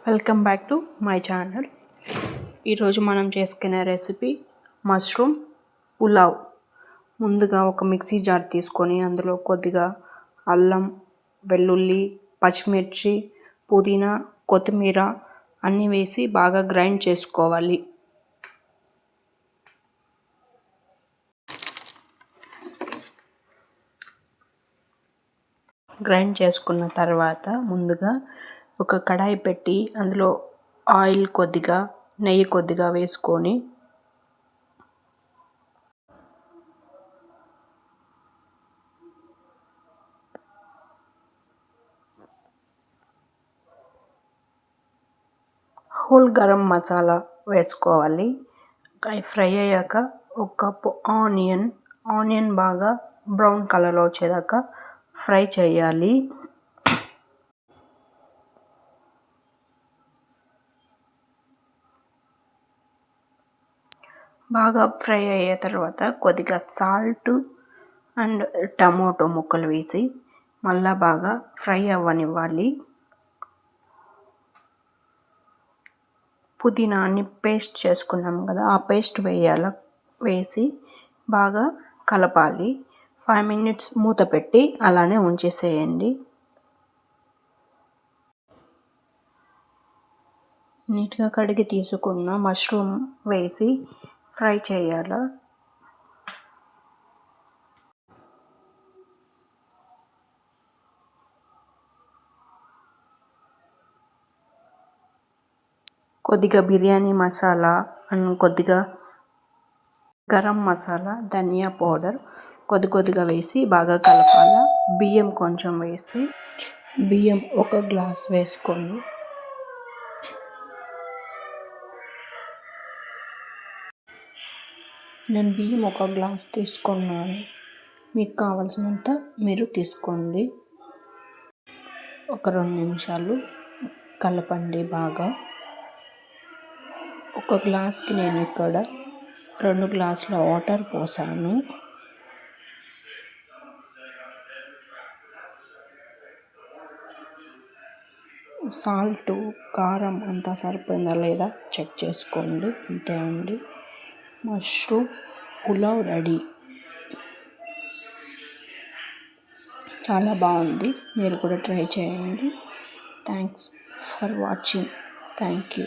Welcome back to my channel. ఈరోజు మనం చేసుకునే రెసిపీ మష్రూమ్ పులావ్. ముందుగా ఒక మిక్సీ జార్ తీసుకొని అందులో కొద్దిగా అల్లం, వెల్లుల్లి, పచ్చిమిర్చి, పుదీనా, కొత్తిమీర అన్నీ వేసి బాగా గ్రైండ్ చేసుకోవాలి. గ్రైండ్ చేసుకున్న తర్వాత ముందుగా ఒక కడాయి పెట్టి అందులో ఆయిల్ కొద్దిగా, నెయ్యి కొద్దిగా వేసుకొని హోల్ గరం మసాలా వేసుకోవాలి. ఫ్రై అయ్యాక ఒక కప్పు ఆనియన్ బాగా బ్రౌన్ కలర్లో వచ్చేదాకా ఫ్రై చేయాలి. బాగా ఫ్రై అయ్యే తర్వాత కొద్దిగా సాల్ట్ అండ్ టమోటో ముక్కలు వేసి మళ్ళీ బాగా ఫ్రై అవ్వనివ్వాలి. పుదీనాని పేస్ట్ చేసుకున్నాం కదా, ఆ పేస్ట్ వేసి బాగా కలపాలి. 5 minutes మూత పెట్టి అలానే ఉంచేసేయండి. నీట్గా కడిగి తీసుకున్న మష్రూమ్ వేసి ఫ్రై చేయాలి. కొద్దిగా బిర్యానీ మసాలా అండ్ కొద్దిగా గరం మసాలా, ధనియా పౌడర్ కొద్దిగా వేసి బాగా కలపాలి. బియ్యం కొంచెం వేసి, బియ్యం ఒక గ్లాస్ వేసుకోండి. నేను బియ్యం ఒక గ్లాస్ తీసుకున్నాను. మీకు కావాల్సినంత మీరు తీసుకోండి. ఒక 2 నిమిషాలు కలపండి బాగా. ఒక గ్లాస్కి నేను ఇక్కడ 2 గ్లాసుల వాటర్ పోసాను. సాల్ట్, కారం అంతా సరిపోయిందా లేదా చెక్ చేసుకోండి. అంతే అండి, మష్రూమ్ పులావ్ రెడీ. చాలా బాగుంది, మీరు కూడా ట్రై చేయండి. Thanks for watching. Thank you.